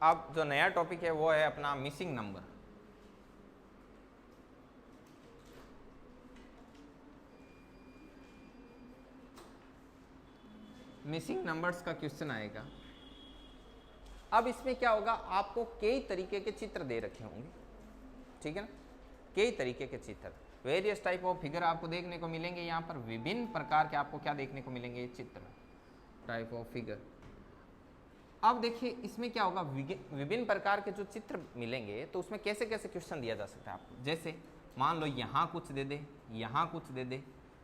अब जो नया टॉपिक है वो है अपना मिसिंग नंबर। मिसिंग नंबर्स का क्वेश्चन आएगा। अब इसमें क्या होगा, आपको कई तरीके के चित्र दे रखे होंगे, ठीक है ना, कई तरीके के चित्र, वेरियस टाइप ऑफ फिगर आपको देखने को मिलेंगे। यहाँ पर विभिन्न प्रकार के आपको क्या देखने को मिलेंगे, चित्र, टाइप ऑफ फिगर। अब देखिए इसमें क्या होगा, विभिन्न प्रकार के जो चित्र मिलेंगे तो उसमें कैसे कैसे क्वेश्चन दिया जा सकता है आपको। जैसे मान लो यहाँ कुछ दे दे, यहाँ कुछ दे दे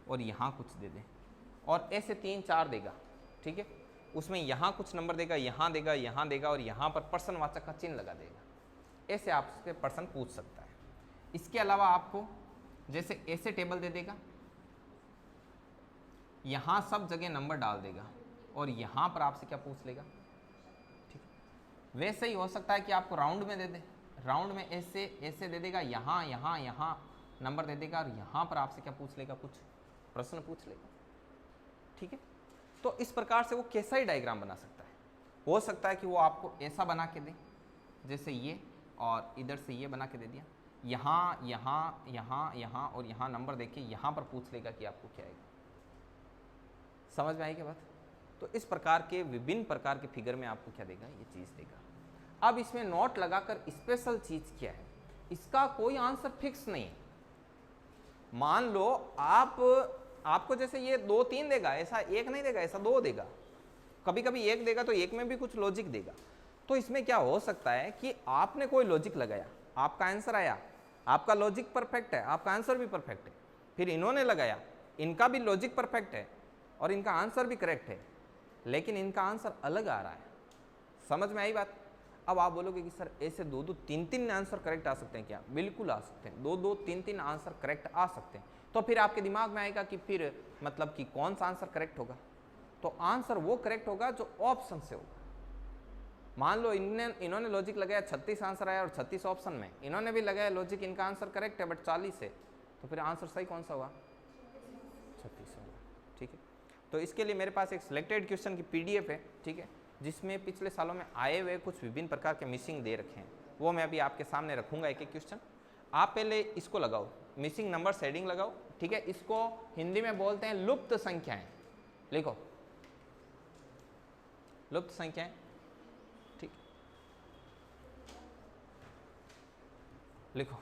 और यहाँ कुछ दे दे, और ऐसे 3-4 देगा, ठीक है। उसमें यहाँ कुछ नंबर देगा, यहाँ देगा, यहाँ देगा, और यहाँ पर प्रश्नवाचक का चिन्ह लगा देगा। ऐसे आपसे प्रश्न पूछ सकता है। इसके अलावा आपको जैसे ऐसे टेबल दे देगा, यहाँ सब जगह नंबर डाल देगा और यहाँ पर आपसे क्या पूछ लेगा, ठीक है। वैसे ही हो सकता है कि आपको राउंड में दे दे, राउंड में ऐसे ऐसे दे देगा, यहाँ यहाँ यहाँ नंबर दे देगा और यहाँ पर आपसे क्या पूछ लेगा, कुछ प्रश्न पूछ लेगा, ठीक है। तो इस प्रकार से वो कैसा ही डायग्राम बना सकता है। हो सकता है कि वो आपको ऐसा बना के दे, जैसे ये, और इधर से ये बना के दे दिया, यहाँ यहाँ यहाँ यहाँ और यहाँ नंबर देके यहाँ पर पूछ लेगा कि आपको क्या आएगा। समझ में आई क्या बात। तो इस प्रकार के विभिन्न प्रकार के फिगर में आपको क्या देगा, ये चीज़ देगा। अब इसमें नोट लगाकर स्पेशल चीज़ क्या है, इसका कोई आंसर फिक्स नहीं है। मान लो आपको जैसे ये 2-3 देगा, ऐसा एक नहीं देगा, ऐसा 2 देगा, कभी कभी एक देगा, तो एक में भी कुछ लॉजिक देगा। तो इसमें क्या हो सकता है कि आपने कोई लॉजिक लगाया, आपका आंसर आया, आपका लॉजिक परफेक्ट है, आपका आंसर भी परफेक्ट है, फिर इन्होंने लगाया, इनका भी लॉजिक परफेक्ट है और इनका आंसर भी करेक्ट है, लेकिन इनका आंसर अलग आ रहा है। समझ में आई बात। अब आप बोलोगे कि सर ऐसे 2-2, 3-3 आंसर करेक्ट आ सकते हैं क्या? बिल्कुल आ सकते हैं, 2-2, 3-3 आंसर करेक्ट आ सकते हैं। तो फिर आपके दिमाग में आएगा कि फिर मतलब कि कौन सा आंसर करेक्ट होगा। तो आंसर वो करेक्ट होगा जो ऑप्शन से होगा। मान लो इन्होंने लॉजिक लगाया, 36 आंसर आया और 36 ऑप्शन में, इन्होंने भी लगाया लॉजिक, इनका आंसर करेक्ट है बट 40 है, तो फिर आंसर सही कौन सा होगा? 36 होगा, ठीक है। तो इसके लिए मेरे पास एक सिलेक्टेड क्वेश्चन की PDF है, ठीक है, जिसमें पिछले सालों में आए हुए कुछ विभिन्न प्रकार के मिसिंग दे रखे हैं, वो मैं अभी आपके सामने रखूंगा एक एक क्वेश्चन। आप पहले इसको लगाओ, मिसिंग नंबर शेडिंग लगाओ, ठीक है। इसको हिंदी में बोलते हैं लुप्त संख्याएं। लिखो लुप्त संख्याएं, ठीक, लिखो।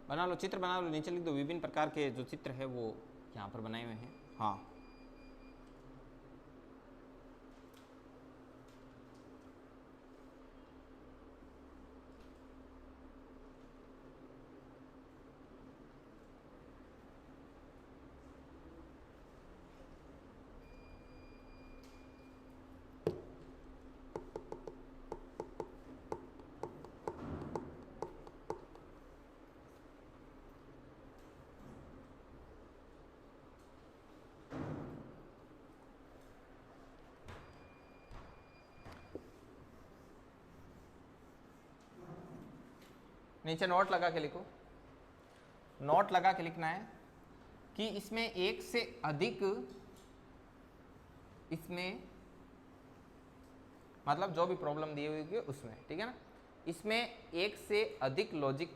बना लो, चित्र बना लो, नीचे लिख दो विभिन्न प्रकार के जो चित्र है वो यहाँ पर बनाए हुए हैं। हाँ, नीचे नोट लगा के लिखो। नोट लगा के लिखना है कि इसमें एक से अधिक, इसमें मतलब जो भी प्रॉब्लम दी हुई है उसमें, ठीक है ना, इसमें एक से अधिक लॉजिक,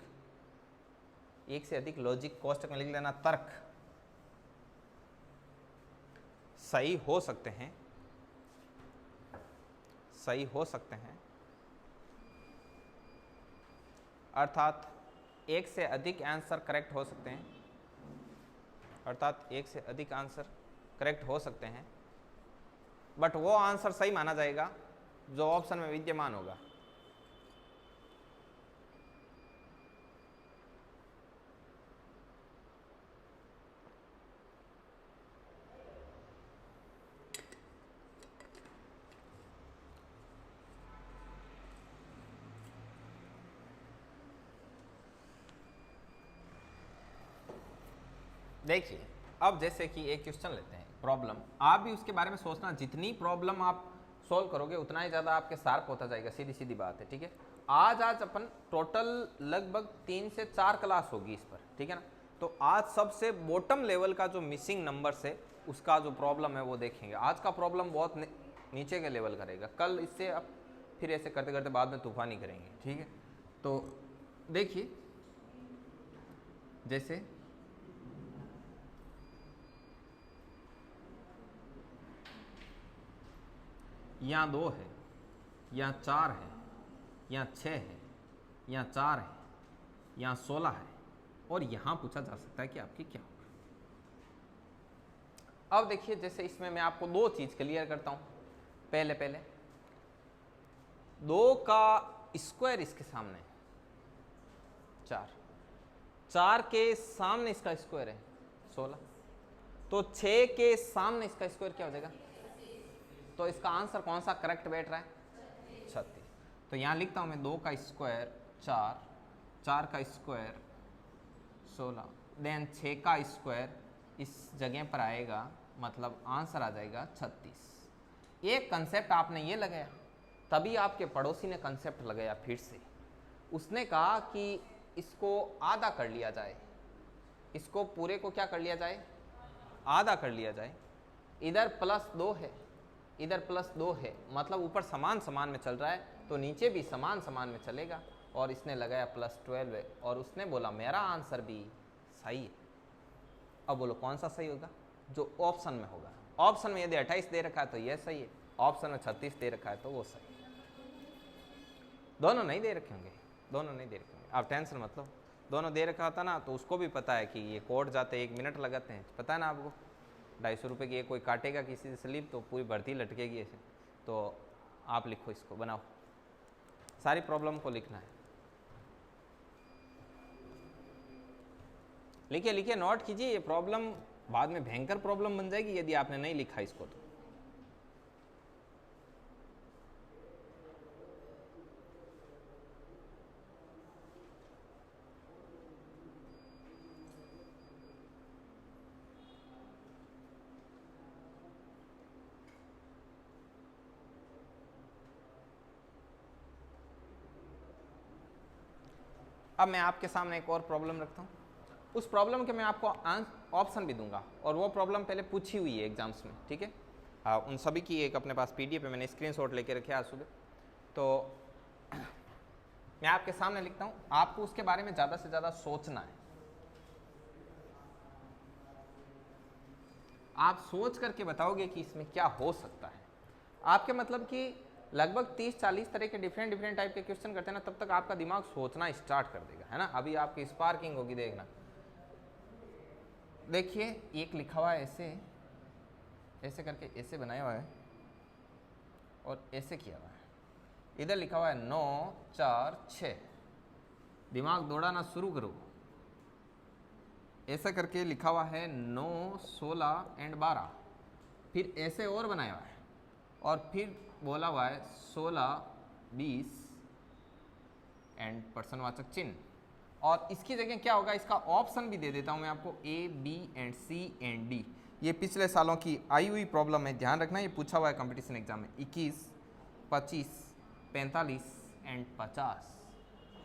एक से अधिक लॉजिक कोष्टक में लिख लेना, तर्क सही हो सकते हैं, सही हो सकते हैं, अर्थात एक से अधिक आंसर करेक्ट हो सकते हैं, अर्थात एक से अधिक आंसर करेक्ट हो सकते हैं, बट वो आंसर सही माना जाएगा जो ऑप्शन में विद्यमान होगा। देखिए अब जैसे कि एक क्वेश्चन लेते हैं प्रॉब्लम, आप भी उसके बारे में सोचना, जितनी प्रॉब्लम आप सॉल्व करोगे उतना ही ज़्यादा आपके शार्प होता जाएगा, सीधी सीधी बात है, ठीक है। आज अपन टोटल लगभग 3 से 4 क्लास होगी इस पर, ठीक है ना। तो आज सबसे बॉटम लेवल का जो मिसिंग नंबर्स है उसका जो प्रॉब्लम है वो देखेंगे। आज का प्रॉब्लम बहुत नीचे के लेवल करेगा, कल इससे अब फिर ऐसे करते करते बाद में तूफानी करेंगे, ठीक है। तो देखिए जैसे यहाँ 2 है, यहाँ 4 है, यहाँ 6 है, यहाँ 4 है, यहाँ 16 है, और यहाँ पूछा जा सकता है कि आपकी क्या होगा। अब देखिए जैसे इसमें मैं आपको 2 चीज़ क्लियर करता हूँ। पहले 2 का स्क्वायर इसके सामने 4 के सामने इसका स्क्वायर है 16, तो 6 के सामने इसका स्क्वायर क्या हो जाएगा। तो इसका आंसर कौन सा करेक्ट बैठ रहा है, 36। तो यहाँ लिखता हूँ मैं 2 का स्क्वायर 4, 4 का स्क्वायर 16, देन 6 का स्क्वायर इस जगह पर आएगा, मतलब आंसर आ जाएगा 36। एक कंसेप्ट आपने ये लगाया, तभी आपके पड़ोसी ने कंसेप्ट लगाया फिर से। उसने कहा कि इसको आधा कर लिया जाए, इसको पूरे को क्या कर लिया जाए, आधा कर लिया जाए। इधर +2 है, इधर +2 है, मतलब ऊपर समान समान में चल रहा है तो नीचे भी समान समान में चलेगा। और इसने लगाया +12 है, और उसने बोला मेरा आंसर भी सही है। अब बोलो कौन सा सही होगा, जो ऑप्शन में होगा। ऑप्शन में यदि 28 दे रखा है तो यह सही है, ऑप्शन में 36 दे रखा है तो वो सही है। दोनों नहीं दे रखे होंगे, दोनों नहीं दे रखे होंगे, आप टेंशन मत लो। दोनों दे रखा होता ना तो उसको भी पता है कि ये कोर्ट जाते 1 मिनट लगाते हैं, पता है ना आपको। 250 रुपये की कोई काटेगा किसी से स्लिप तो पूरी भर्ती लटकेगी ऐसे। तो आप लिखो, इसको बनाओ, सारी प्रॉब्लम को लिखना है। लिखिए लिखिए, नोट कीजिए, ये प्रॉब्लम बाद में भयंकर प्रॉब्लम बन जाएगी यदि आपने नहीं लिखा इसको तो। अब मैं आपके सामने एक और प्रॉब्लम रखता हूँ। उस प्रॉब्लम के मैं आपको ऑप्शन भी दूंगा, और वो प्रॉब्लम पहले पूछी हुई है एग्जाम्स में, ठीक है। उन सभी की एक अपने पास PDF है, मैंने स्क्रीनशॉट लेके रखे आज सुबह। तो मैं आपके सामने लिखता हूँ, आपको उसके बारे में ज़्यादा से ज़्यादा सोचना है। आप सोच करके बताओगे कि इसमें क्या हो सकता है। आपके मतलब कि लगभग 30-40 तरह के डिफरेंट टाइप के क्वेश्चन करते हैं ना, तब तक आपका दिमाग सोचना स्टार्ट कर देगा, है ना। अभी आपकी स्पार्किंग होगी, देखना। देखिए एक लिखा हुआ है ऐसे, ऐसे करके ऐसे बनाया हुआ है और ऐसे किया हुआ है। इधर लिखा हुआ है 9 4 6, दिमाग दौड़ाना शुरू करो। ऐसा करके लिखा हुआ है 9 16 एंड 12, फिर ऐसे और बनाया हुआ है, और फिर बोला हुआ है 16 20 एंड पर्सनवाचक चिन्ह। और इसकी जगह क्या होगा, इसका ऑप्शन भी दे देता हूं मैं आपको, A B and C and D। ये पिछले सालों की आई हुई प्रॉब्लम है, ध्यान रखना, ये पूछा हुआ है कंपटीशन एग्जाम में। 21 25 45 एंड 50।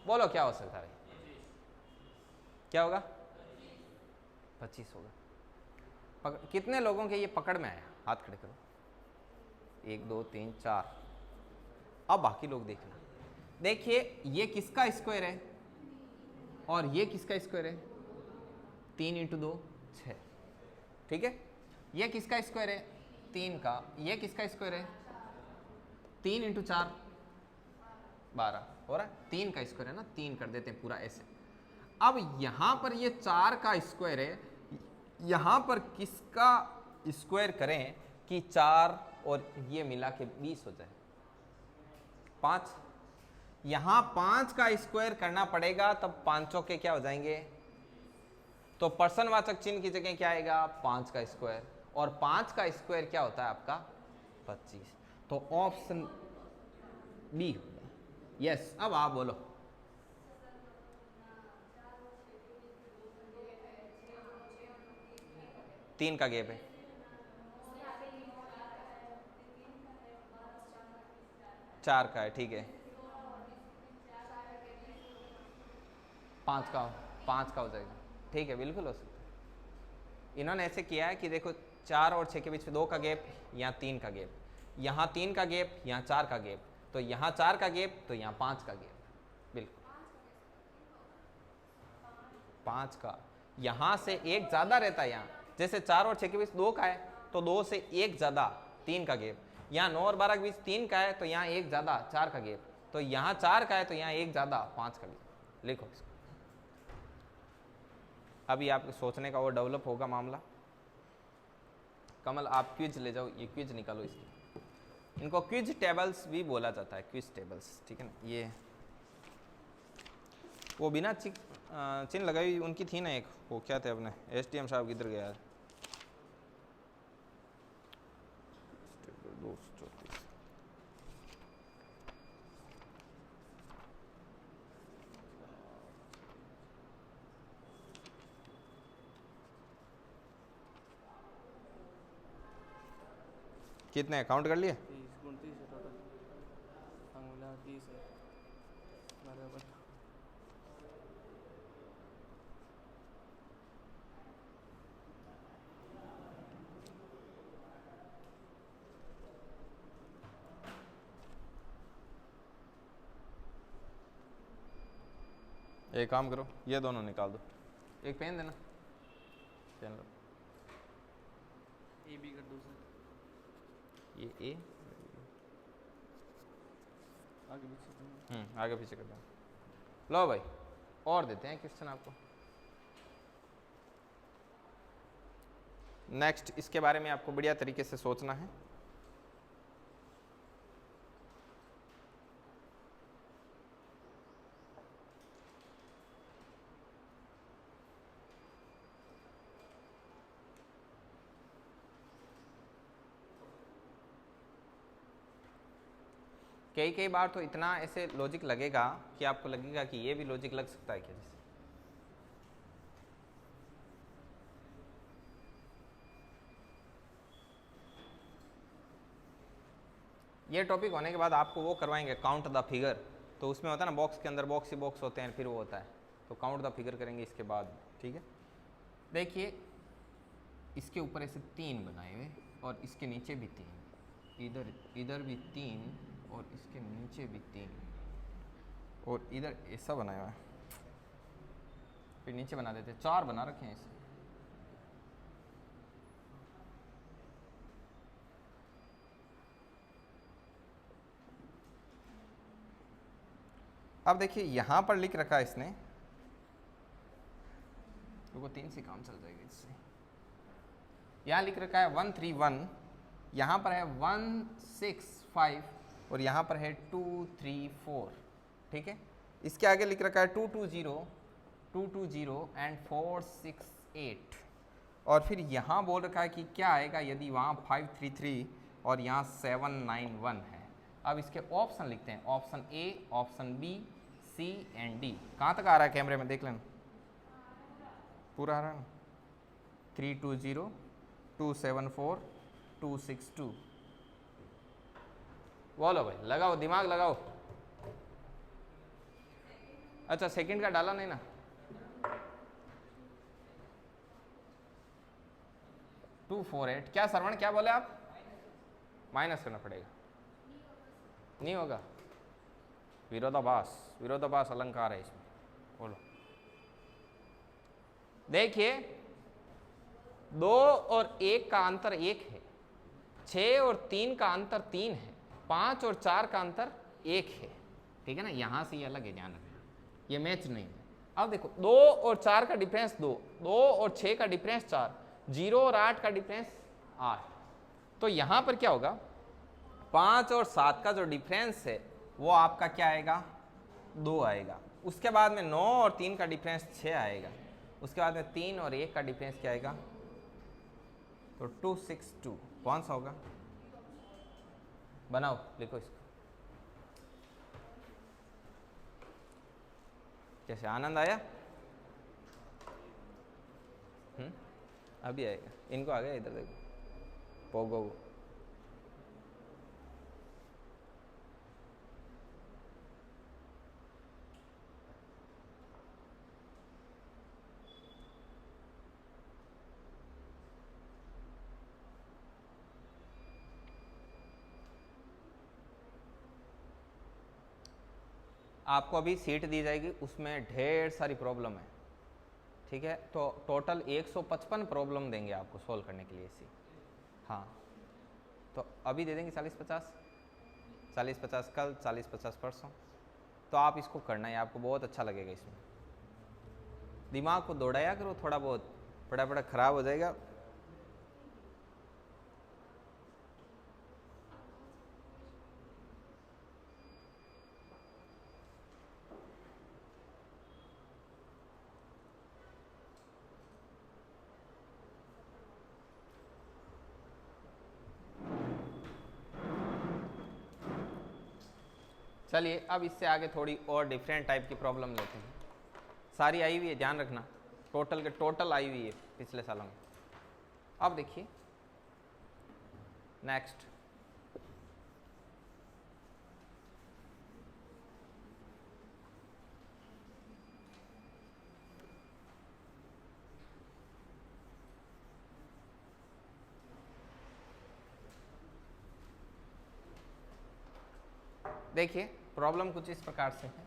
बोलो क्या हो सकता है, क्या होगा, 25 होगा। कितने लोगों के ये पकड़ में आया, हाथ खड़े करो। 1 2 3 4। अब बाकी लोग देखना। देखिए ये किसका स्क्वायर है और ये किसका स्क्वायर है, 3 × 2 6, ठीक है। ये किसका स्क्वायर है, 3 का। ये किसका स्क्वायर है, 3 × 4 12 हो रहा है। 3 का स्क्वायर है ना, 3 कर देते हैं पूरा ऐसे। अब यहां पर ये 4 का स्क्वायर है, यहां पर किसका स्क्वायर करें कि 4 और ये मिला के 20 हो जाए, 5। यहां 5 का स्क्वायर करना पड़ेगा, तब 5 के क्या हो जाएंगे। तो पर्सनवाचक चिन्ह की जगह क्या आएगा, 5 का स्क्वायर, और 5 का स्क्वायर क्या होता है आपका 25। तो ऑप्शन बी होगा। यस, अब आप बोलो। 3 का गैप है, 4 का है, ठीक है, 5 का हो जाएगा, ठीक है, बिल्कुल हो सकता है। इन्होंने ऐसे किया है कि देखो 4 और 6 के बीच में 2 का गैप, यहाँ 3 का गैप, यहाँ 3 का गैप, यहाँ 4 का गैप, तो यहाँ 4 का गैप, तो यहाँ 5 का गैप, बिल्कुल 5 का, यहाँ से एक ज़्यादा रहता है, यहाँ जैसे 4 और 6 के बीच 2 का है तो 2 से एक ज़्यादा 3 का गैप, यहाँ 9 और 12 के बीच 3 का है तो यहाँ एक ज़्यादा 4 का गैप, तो यहाँ 4 का है तो यहाँ एक ज़्यादा 5 का गैप, लिखो इसको। अभी आपके सोचने का वो डेवलप होगा मामला। कमल आप क्विज ले जाओ, ये क्विज निकालो इसकी, इनको क्विज टेबल्स भी बोला जाता है, क्विज टेबल्स, ठीक है ना। ये वो बिना चिन्ह लगाई उनकी थी ना एक, वो क्या थे अपने STM साहब किधर गया, 234 कितने काउंट कर लिए? 30 है टोटल, मिला 30 है बराबर। एक काम करो, ये दोनों निकाल दो, एक पेन देना, पेन लो, ए बी कर दो सर, ये ए आगे पीछे आगे पीछे कर दो। लो भाई और देते हैं क्वेश्चन आपको। नेक्स्ट इसके बारे में आपको बढ़िया तरीके से सोचना है। कई कई बार तो इतना ऐसे लॉजिक लगेगा कि आपको लगेगा कि ये भी लॉजिक लग सकता है क्या, जैसे ये टॉपिक होने के बाद आपको वो करवाएंगे काउंट द फिगर, तो उसमें होता है ना बॉक्स के अंदर बॉक्स ही बॉक्स होते हैं, फिर वो होता है, तो काउंट द फिगर करेंगे इसके बाद, ठीक है। देखिए इसके ऊपर ऐसे 3 बनाए हुए और इसके नीचे भी 3, इधर भी 3 और इसके नीचे भी 3 और इधर ऐसा बनाया हुआ है, फिर नीचे बना देते, 4 बना रखे हैं इसे। अब देखिए यहां पर लिख रखा है इसने, तो 3 से काम चल जाएगा इससे। यहां लिख रखा है 131, यहां पर है 165 और यहां पर है 234, ठीक है। इसके आगे लिख रखा है 220 एंड 468 और फिर यहां बोल रखा है कि क्या आएगा यदि वहां 533 और यहां 791 है। अब इसके ऑप्शन लिखते हैं, option A, option B, C and D. कहाँ तक आ रहा है कैमरे में देख लेना, पूरा आ रहा है ना। 320, 274, 262। बोलो भाई, लगाओ दिमाग लगाओ। अच्छा सेकंड का डाला नहीं ना, टू 4 8। क्या सरवण क्या बोले आप, माइनस करना पड़ेगा, नहीं होगा, विरोधाभास अलंकार है इसमें। बोलो देखिए 2 और 1 का अंतर 1 है, 6 और 3 का अंतर 3 है, 5 और 4 का अंतर 1 है, ठीक है ना। यहां से ये अलग है, ध्यान रखना, ये मैच नहीं है। अब देखो 2 और 4 का डिफरेंस 2, 2 और 6 का डिफरेंस 4, 0 और 8 का डिफरेंस 8, तो यहां पर क्या होगा, 5 और 7 का जो डिफरेंस है वो आपका क्या आएगा, 2 आएगा। उसके बाद में 9 और 3 का डिफरेंस 6 आएगा। उसके बाद में 3 और 1 का डिफरेंस क्या आएगा, तो 262। कौन सा होगा, बनाओ लिखो इसको। कैसे आनंद आया? अभी आएगा, इनको आ गया, इधर देखो पोगो। आपको अभी सीट दी जाएगी, उसमें ढेर सारी प्रॉब्लम है, ठीक है। तो टोटल 155 प्रॉब्लम देंगे आपको सोल्व करने के लिए इसी। हाँ, तो अभी दे देंगे 40-50, 40-50 कल, 40-50 परसों। तो आप इसको करना है, आपको बहुत अच्छा लगेगा। इसमें दिमाग को दौड़ाया करो थोड़ा बहुत, फटाफट खराब हो जाएगा। चलिए अब इससे आगे थोड़ी और डिफरेंट टाइप की प्रॉब्लम लेते हैं। सारी आई हुई है, ध्यान रखना, टोटल के टोटल आई हुई है पिछले सालों में। अब देखिए नेक्स्ट, देखिए प्रॉब्लम कुछ इस प्रकार से है।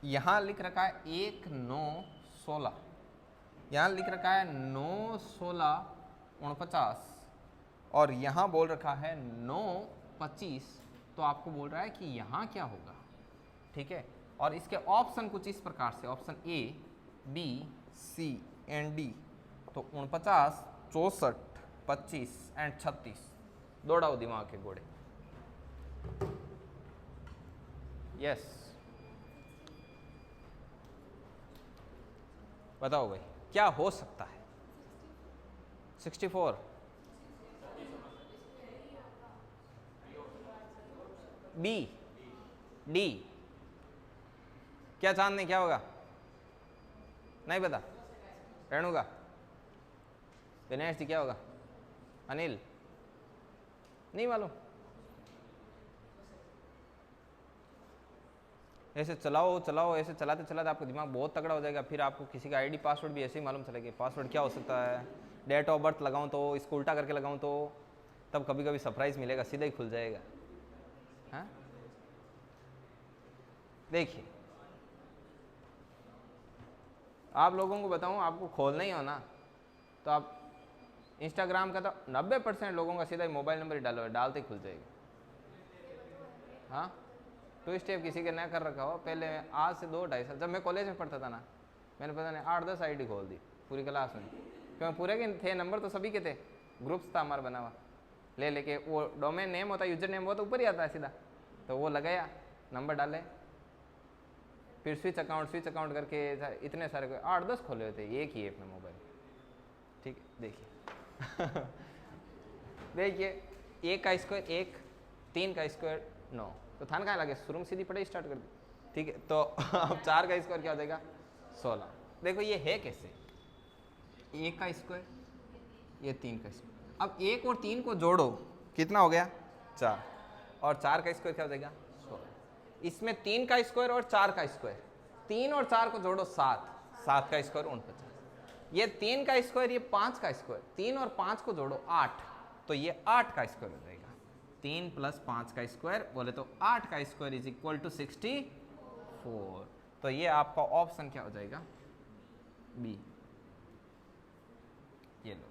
यहां लिख रखा है 1 9 16, यहां लिख रखा है 9 16 49, और यहां बोल रखा है 9 25। तो आपको बोल रहा है कि यहां क्या होगा, ठीक है। और इसके ऑप्शन कुछ इस प्रकार से, option A B C and D. तो 49 64 25 एंड 36, दौड़ाओ दिमाग के घोड़े। यस, बताओ भाई क्या हो सकता है। 64 बी डी, क्या चांद ने क्या होगा, नहीं पता, रेणु का, दिनेश जी क्या होगा, अनिल नहीं मालूम। ऐसे चलाओ चलाओ, ऐसे चलाते चलाते आपका दिमाग बहुत तगड़ा हो जाएगा। फिर आपको किसी का आईडी पासवर्ड भी ऐसे ही मालूम चलेगा। पासवर्ड क्या हो सकता है, डेट ऑफ बर्थ लगाऊं तो, इसको उल्टा करके लगाऊं तो, तब कभी कभी सरप्राइज मिलेगा, सीधा ही खुल जाएगा। हाँ देखिए, आप लोगों को बताऊं, आपको खोलना ही हो ना, तो आप इंस्टाग्राम का तो 90% लोगों का सीधा ही मोबाइल नंबर ही डालो, डालते ही खुल जाएगा। हाँ, 2 स्टेप किसी के ना कर रखा हो। पहले आज से 2-2.5 साल जब मैं कॉलेज में पढ़ता था ना, मैंने पता नहीं 8-10 आईडी खोल दी पूरी क्लास में, क्यों पूरे के थे नंबर तो सभी के थे, ग्रुप्स था हमारा बना हुआ, ले लेके वो डोमेन नेम होता है, यूजर नेम वो तो ऊपर ही आता है सीधा, तो वो लगाया, नंबर डाले, फिर स्विच अकाउंट करके इतने सारे 8-10 खोले हुए थे एक ही ऐप में मोबाइल। ठीक है, देखिए देखिए 1 का स्क्वायर 1, 3 का स्क्वायर 9, तो थान कहाँ लगे, शुरू में सीधी पढ़ाई स्टार्ट कर दी। ठीक है, तो अब 4 का स्क्वायर क्या हो जाएगा 16। देखो ये है कैसे, 1 का स्क्वायर, ये 3 का स्क्वायर। अब 1 और 3 को जोड़ो, कितना हो गया 4, और 4 का स्क्वायर क्या हो जाएगा 16। इसमें 3 का स्क्वायर और 4 का स्क्वायर, 3 और 4 को जोड़ो 7, 7 का स्क्वायर 49। ये 3 का स्क्वायर, ये 5 का स्क्वायर, 3 और 5 को जोड़ो 8, तो ये 8 का स्क्वायर हो जाएगा। 3 + 5 का स्क्वायर बोले तो 8 का स्क्वायर इज इक्वल टू 64। तो ये आपका ऑप्शन क्या हो जाएगा, बी। ये लो,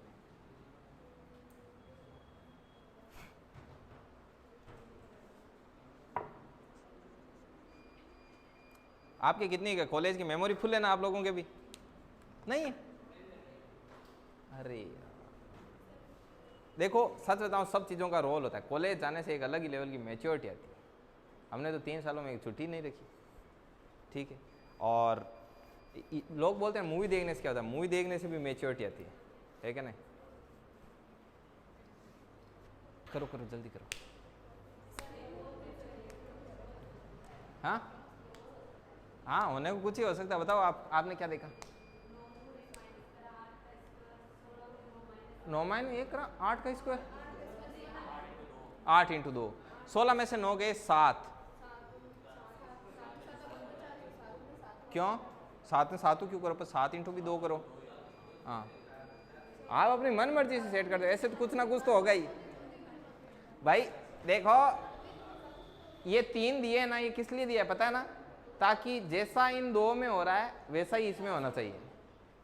आपकी कितनी कॉलेज की मेमोरी फुल है ना, आप लोगों के भी नहीं है। अरे देखो सच बताऊं, सब चीज़ों का रोल होता है। कॉलेज जाने से एक अलग ही लेवल की मैच्योरिटी आती है। हमने तो 3 सालों में एक छुट्टी नहीं रखी, ठीक है। और लोग बोलते हैं मूवी देखने से क्या होता है, मूवी देखने से भी मैच्योरिटी आती है क्या नहीं। करो करो जल्दी करो। हाँ हाँ, होने को कुछ ही हो सकता है। बताओ आपने क्या देखा? 9 माइन 1 8 का स्क्वायर, 8 इंटू 2, 16 में से 9 गए 7। क्यों 7 में 7 क्यों करो, पर 7 इंटू भी 2 करो। हाँ, आप अपनी मन मर्जी से सेट कर दो, ऐसे तो कुछ ना कुछ तो होगा ही भाई। देखो ये 3 दिए ना, ये किस लिए दिया है पता है ना? ताकि जैसा इन 2 में हो रहा है वैसा ही इसमें होना चाहिए।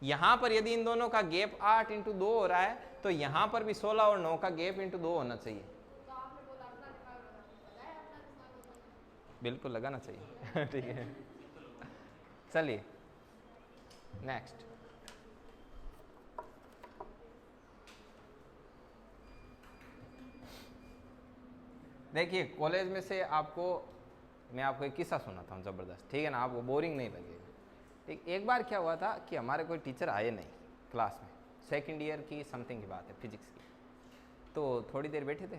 यहां पर यदि इन दोनों का गैप 8 इंटू 2 हो रहा है तो यहां पर भी 16 और 9 का गैप इंटू 2 होना चाहिए। बिल्कुल लगाना चाहिए। ठीक है, चलिए नेक्स्ट। देखिए कॉलेज में से मैं आपको एक किस्सा सुनाता हूँ ज़बरदस्त, ठीक है ना, आपको बोरिंग नहीं लगेगा। ठीक, एक बार क्या हुआ था कि हमारे कोई टीचर आए नहीं क्लास में, सेकंड ईयर की समथिंग की बात है, फिजिक्स की। तो थोड़ी देर बैठे थे,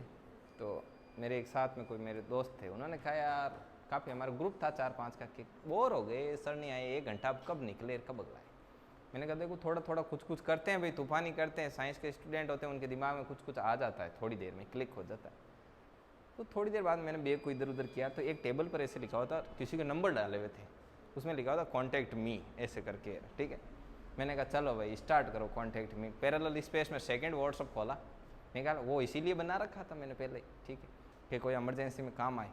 तो मेरे एक साथ में कोई मेरे दोस्त थे, उन्होंने कहा यार काफ़ी हमारा ग्रुप था 4-5 का, कि बोर हो गए, सर नहीं आए, 1 घंटा अब कब निकले कब अगला है। मैंने कहा देखो थोड़ा थोड़ा कुछ करते हैं भाई, तूफानी करते हैं, साइंस के स्टूडेंट होते हैं, उनके दिमाग में कुछ आ जाता है, थोड़ी देर में क्लिक हो जाता है। तो थोड़ी देर बाद मैंने बैग को इधर उधर किया, तो एक टेबल पर ऐसे लिखा हुआ था, किसी के नंबर डाले हुए थे, उसमें लिखा हुआ था कॉन्टैक्ट मी ऐसे करके, ठीक है। मैंने कहा चलो भाई स्टार्ट करो कॉन्टैक्ट मी। पैरेलल स्पेस में सेकंड व्हाट्सअप खोला, मैं कहा वो इसीलिए बना रखा था मैंने पहले, ठीक है, कि कोई इमरजेंसी में काम आए।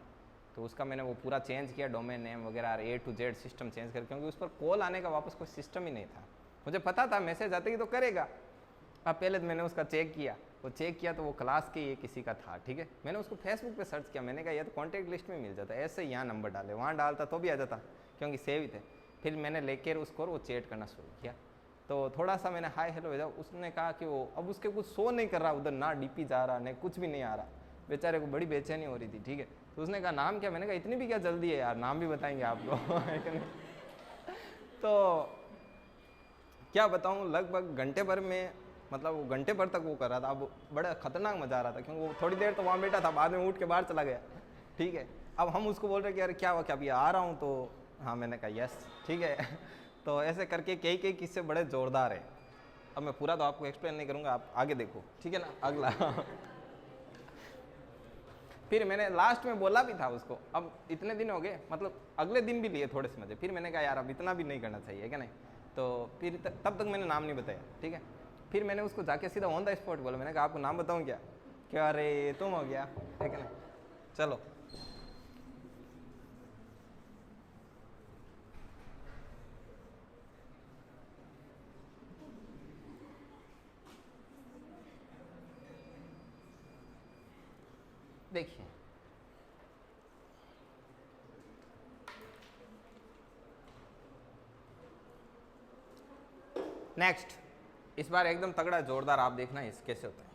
तो उसका मैंने वो पूरा चेंज किया, डोमेन नेम वगैरह A to Z system change कर, क्योंकि उस पर कॉल आने का वापस कोई सिस्टम ही नहीं था। मुझे पता था मैसेज आते ही तो करेगा। अब पहले तो मैंने उसका चेक किया, वो चेक किया तो वो क्लास के ये किसी का था, ठीक है। मैंने उसको फेसबुक पे सर्च किया, मैंने कहा ये तो कॉन्टैक्ट लिस्ट में मिल जाता है, ऐसे यहाँ नंबर डाले, वहाँ डालता तो भी आ जाता क्योंकि सेव ही थे। फिर मैंने लेकर उसको वो चैट करना शुरू किया, तो थोड़ा सा मैंने हाय हेलो भेजा। उसने कहा कि वो अब उसके कुछ शो नहीं कर रहा उधर, ना डीपी जा रहा, नहीं कुछ भी नहीं आ रहा, बेचारे को बड़ी बेचैनी हो रही थी, ठीक है। तो उसने कहा नाम क्या? मैंने कहा इतनी भी क्या जल्दी है यार, नाम भी बताएंगे आपको। तो क्या बताऊँ, लगभग घंटे भर में, मतलब वो घंटे भर तक वो कर रहा था। अब बड़ा खतरनाक मजा आ रहा था, क्योंकि वो थोड़ी देर तो वहाँ बैठा था, बाद में उठ के बाहर चला गया, ठीक है। अब हम उसको बोल रहे कि अरे क्या हुआ, क्या अभी आ रहा हूँ? तो हाँ, मैंने कहा यस, ठीक है। तो ऐसे करके कई किस्से बड़े ज़ोरदार है। अब मैं पूरा तो आपको एक्सप्लेन नहीं करूँगा, आप आगे देखो, ठीक है ना। अगला। फिर मैंने लास्ट में बोला भी था उसको, अब इतने दिन हो गए, मतलब अगले दिन भी लिए थोड़े से मजे। फिर मैंने कहा यार अब इतना भी नहीं करना चाहिए, क्या नहीं। तो फिर तब तक मैंने नाम नहीं बताया, ठीक है। फिर मैंने उसको जाके सीधा ऑन द स्पॉट बोला, मैंने कहा आपको नाम बताऊँ क्या? क्या अरे तुम हो गया, ठीक है ना, चलो। देखिए नेक्स्ट, इस बार एकदम तगड़ा जोरदार, आप देखना इस कैसे होता है।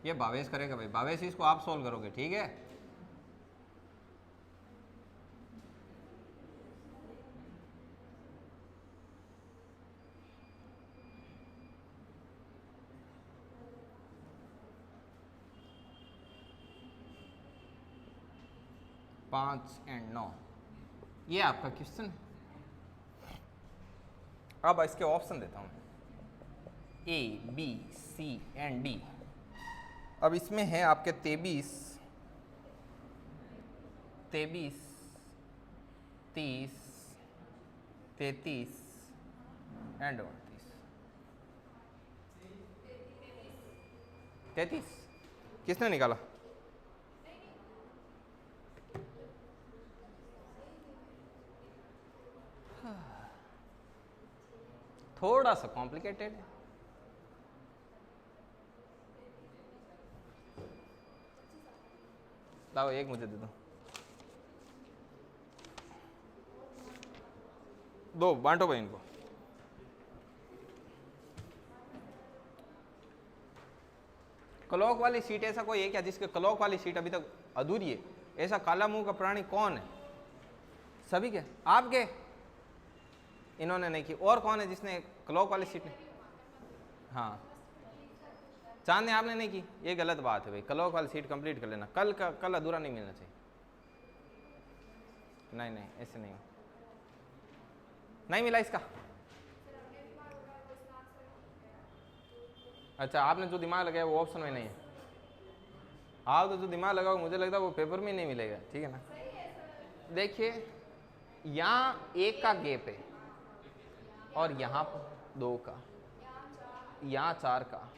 ये भावेश करेगा भाई, भावेश इसको आप सोल्व करोगे, ठीक है। पाँच एंड 9, ये आपका क्वेश्चन। अब इसके ऑप्शन देता हूँ, A, B, C and D। अब इसमें है आपके 23, 30, 33 एंड 29। 33 किसने निकाला? थोड़ा सा कॉम्प्लिकेटेड है। लाओ एक मुझे दे दो बांटो भाई इनको। क्लॉक वाली सीट ऐसा कोई है क्या जिसके क्लॉक वाली सीट अभी तक अधूरी है? ऐसा काला मुंह का प्राणी कौन है? सभी के? आपके? इन्होंने नहीं की। और कौन है जिसने क्लॉक वाली सीट नहीं? हाँ चांद ने आपने नहीं की, ये गलत बात है भाई। क्लॉक वाली सीट कंप्लीट कर लेना, कल अधूरा नहीं मिलना चाहिए। नहीं ऐसे नहीं, नहीं मिला इसका। अच्छा, आपने जो दिमाग लगाया वो ऑप्शन में नहीं है। आप तो जो दिमाग लगाओ मुझे लगता है वो पेपर में नहीं मिलेगा, ठीक है ना। देखिए यहाँ 1 का गैप है और यहाँ 2 का, यहाँ 4 का,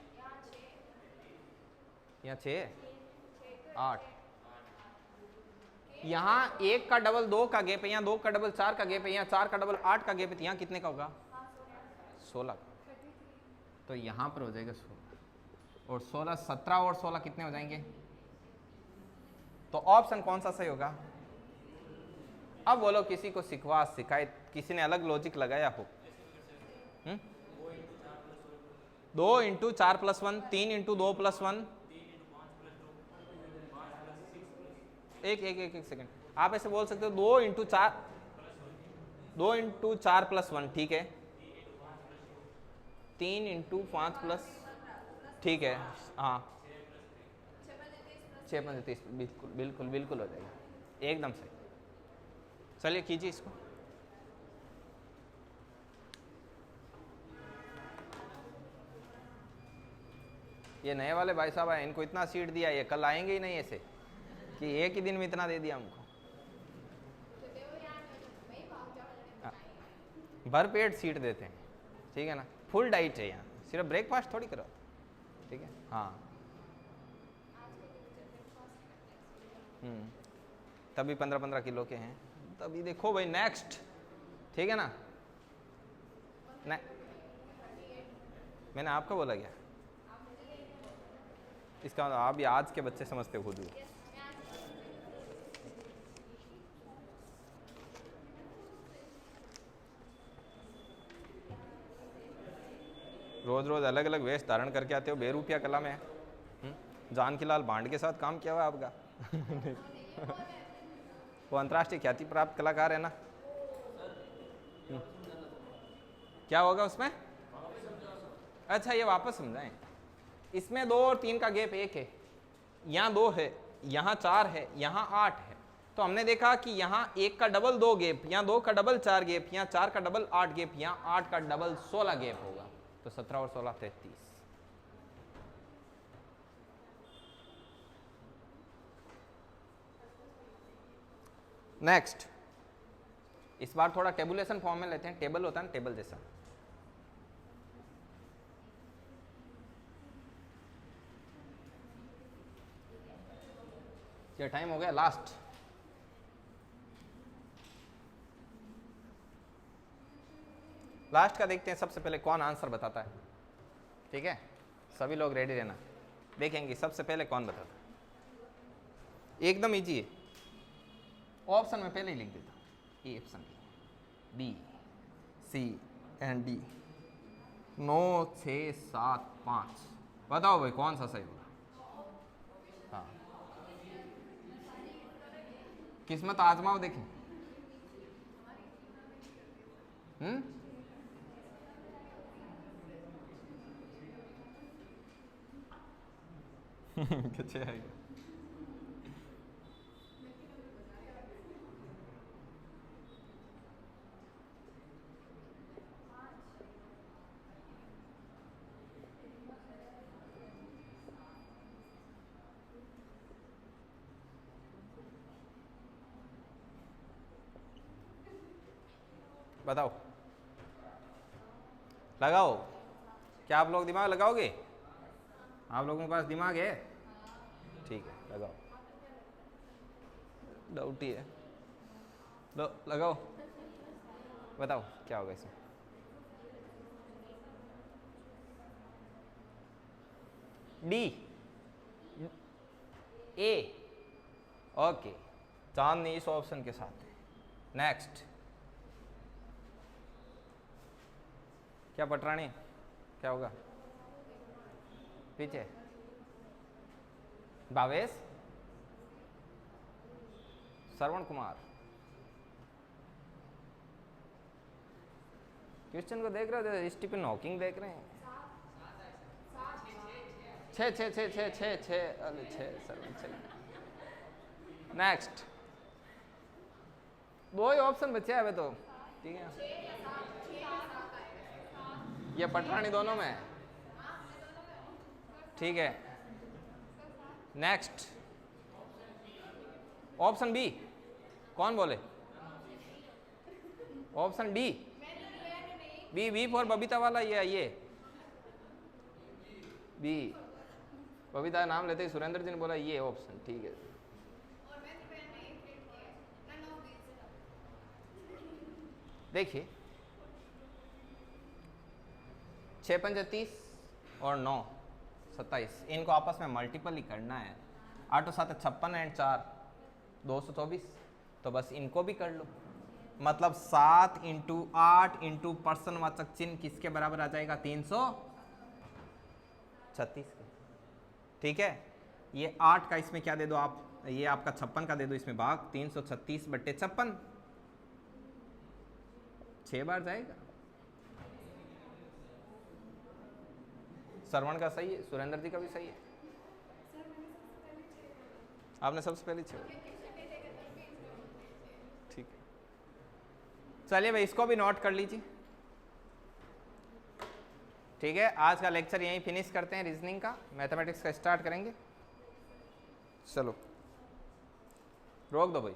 यहाँ 6 8, यहाँ 1 का डबल 2 का गैप है, यहाँ 2 का डबल 4 का गैप है, यहाँ 4 का डबल 8 का गैप है, यहाँ कितने का होगा 16 का। तो यहाँ पर हो जाएगा 16 और 16 17 और 16 कितने हो जाएंगे। तो ऑप्शन कौन सा सही होगा। अब बोलो किसी को शिकायत किसी ने अलग लॉजिक लगाया हो। 2 इंटू 4 प्लस 1, 3 इंटू 2 प्लस 1, एक सेकेंड, आप ऐसे बोल सकते हो 2 इंटू 4 प्लस 1, ठीक है। 3 इंटू 5 प्लस, ठीक है, हाँ 6 5 30, बिल्कुल बिल्कुल बिल्कुल हो जाएगा, एकदम सही। चलिए कीजिए इसको। ये नए वाले भाई साहब आए, इनको इतना सीट दिया, ये कल आएंगे ही नहीं ऐसे कि एक ही दिन में इतना दे दिया हमको। भर पेट सीट देते हैं, ठीक है ना। फुल डाइट है यहाँ, सिर्फ ब्रेकफास्ट थोड़ी करो, ठीक है। हाँ तभी 15-15 किलो के हैं, तभी देखो भाई। नेक्स्ट, ठीक है ना। मैंने आपका बोला क्या, इसका मतलब आप भी आज के बच्चे समझते हो खुद ही। रोज रोज अलग अलग वेश धारण करके आते हो, बेरूपिया कला में। जानकी लाल भांड के साथ काम किया हुआ आपका। वो अंतर्राष्ट्रीय ख्याति प्राप्त कलाकार है ना। क्या होगा उसमें। अच्छा ये वापस समझाएं। इसमें 2 और 3 का गैप 1 है, यहाँ 2 है, यहाँ 4 है, यहाँ 8 है। तो हमने देखा कि यहाँ 1 का डबल 2 गैप, यहाँ 2 का डबल 4 गैप, यहाँ 4 का डबल 8 गैप, यहाँ 8 का डबल 16 गैप होगा। तो 17 और 16 33। नेक्स्ट, इस बार थोड़ा टेबुलेशन फॉर्म में लेते हैं। टेबल होता है ना, टेबल जैसा। ये टाइम हो गया लास्ट। लास्ट का देखते हैं सबसे पहले कौन आंसर बताता है, ठीक है। सभी लोग रेडी रहना, देखेंगे सबसे पहले कौन बताता है। एकदम इजी है, ऑप्शन में पहले ही लिख देता हूँ। A option B, C and D. 9 6 7 5, बताओ भाई कौन सा सही होगा। हाँ किस्मत आजमाओ, देखें। कैसे आएगा। बताओ, लगाओ। क्या आप लोग दिमाग लगाओगे। आप लोगों के पास दिमाग है, ठीक है लगाओ। डाउट ही है, लगाओ। बताओ क्या होगा इसमें। डी, ए, ओके। चांदनी इस ऑप्शन के साथ है। नेक्स्ट, क्या पटरानी, क्या होगा पीछे। भावेश, श्रवण कुमार। क्वेश्चन को देख रहे हो, स्टीफन हॉकिंग देख रहे हैं। छः छः छः छः छः छः अरे छः सेवन छः। नेक्स्ट, दो ही ऑप्शन बचे हैं अभी तो, ठीक है। ये पटरानी दोनों में है, ठीक है। नेक्स्ट, ऑप्शन बी, कौन बोले? Option D, B for Babita वाला, ये बी, बबीता नाम लेते ही सुरेंद्र जी ने बोला ये ऑप्शन, ठीक है। देखिए 6 पंजे 30 और 9 27, इनको आपस में मल्टीपल ही करना है। 8 और 7 56 एंड 4 224, तो बस इनको भी कर लो। मतलब 7 इंटू 8 इंटू पर्सनवाचक चिन्ह किसके बराबर आ जाएगा? 336 के, ठीक है। ये 8 का इसमें क्या दे दो आप, ये आपका 56 का दे दो इसमें भाग, 336 बट्टे 56, 6 बार जाएगा। श्रवण का सही है, सुरेंद्र जी का भी सही है। आपने सबसे पहले 6, ठीक है। चलिए भाई इसको भी नोट कर लीजिए, ठीक है। आज का लेक्चर यहीं फिनिश करते हैं, रीजनिंग का, मैथमेटिक्स का स्टार्ट करेंगे। चलो रोक दो भाई।